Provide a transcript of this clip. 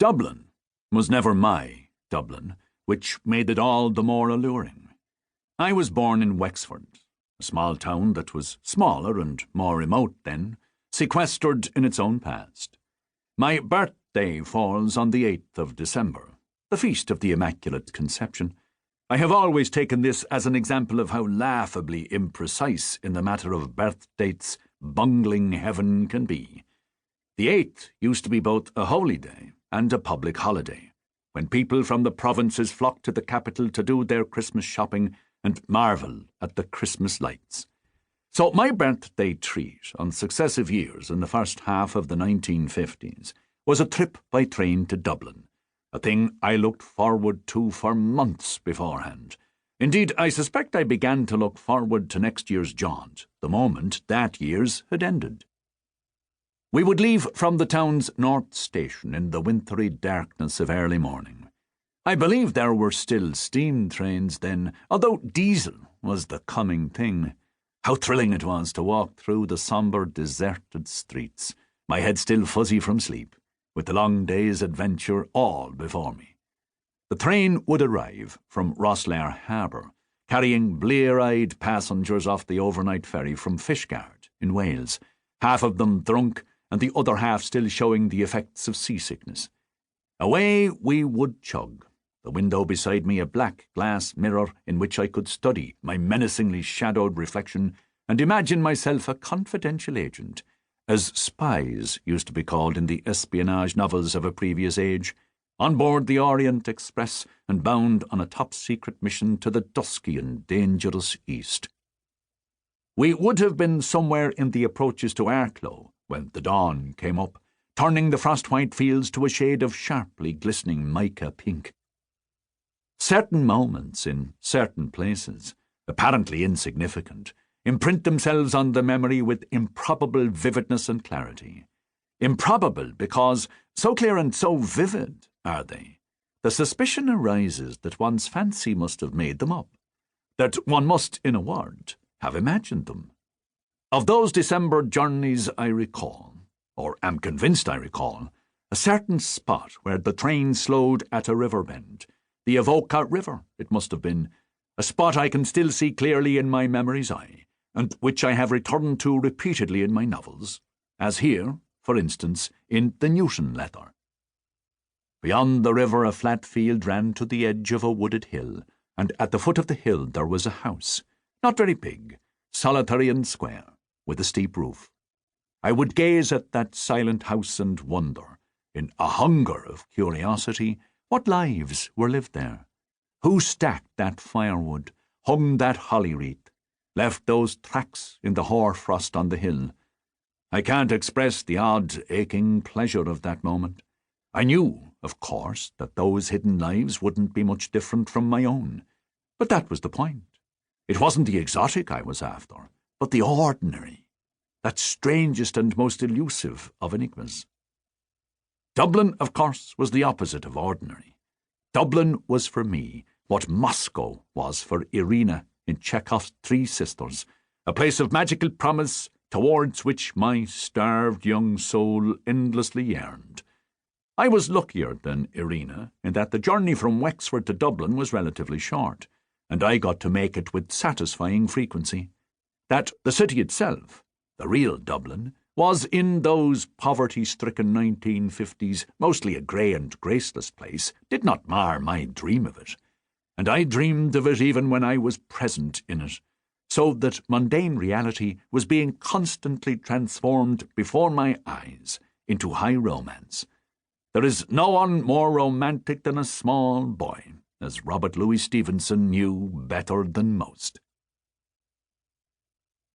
Dublin was never my Dublin, which made it all the more alluring. I was born in Wexford, a small town that was smaller and more remote then, sequestered in its own past. My birthday falls on the 8th of December, the feast of the Immaculate Conception. I have always taken this as an example of how laughably imprecise in the matter of birth dates bungling heaven can be. The 8th used to be both a holy day and a public holiday, when people from the provinces flocked to the capital to do their Christmas shopping and marvel at the Christmas lights. So my birthday treat on successive years in the first half of the 1950s was a trip by train to Dublin, a thing I looked forward to for months beforehand. Indeed, I suspect I began to look forward to next year's jaunt the moment that year's had ended. We would leave from the town's north station in the wintry darkness of early morning. I believe there were still steam trains then, although diesel was the coming thing. How thrilling it was to walk through the sombre, deserted streets, my head still fuzzy from sleep, with the long day's adventure all before me. The train would arrive from Rosslare Harbour, carrying blear-eyed passengers off the overnight ferry from Fishguard in Wales, half of them drunk and the other half still showing the effects of seasickness. Away we would chug, the window beside me a black glass mirror in which I could study my menacingly shadowed reflection and imagine myself a confidential agent, as spies used to be called in the espionage novels of a previous age, on board the Orient Express and bound on a top-secret mission to the dusky and dangerous East. We would have been somewhere in the approaches to Arklow when the dawn came up, turning the frost-white fields to a shade of sharply glistening mica pink. Certain moments in certain places, apparently insignificant, imprint themselves on the memory with improbable vividness and clarity. Improbable because so clear and so vivid are they. The suspicion arises that one's fancy must have made them up, that one must, in a word, have imagined them. Of those December journeys I recall, or am convinced I recall, a certain spot where the train slowed at a river bend, the Avoca River, it must have been, a spot I can still see clearly in my memory's eye, and which I have returned to repeatedly in my novels, as here, for instance, in The Newton Letter. Beyond the river a flat field ran to the edge of a wooded hill, and at the foot of the hill there was a house, not very big, solitary and square, with a steep roof. I would gaze at that silent house and wonder, in a hunger of curiosity, what lives were lived there. Who stacked that firewood, hung that holly wreath, left those tracks in the hoar-frost on the hill? I can't express the odd, aching pleasure of that moment. I knew, of course, that those hidden lives wouldn't be much different from my own. But that was the point. It wasn't the exotic I was after, but the ordinary, that strangest and most elusive of enigmas. Dublin, of course, was the opposite of ordinary. Dublin was for me what Moscow was for Irina in Chekhov's Three Sisters, a place of magical promise towards which my starved young soul endlessly yearned. I was luckier than Irina in that the journey from Wexford to Dublin was relatively short, and I got to make it with satisfying frequency. That the city itself, the real Dublin, was in those poverty-stricken 1950s mostly a grey and graceless place did not mar my dream of it, and I dreamed of it even when I was present in it, so that mundane reality was being constantly transformed before my eyes into high romance. There is no one more romantic than a small boy, as Robert Louis Stevenson knew better than most.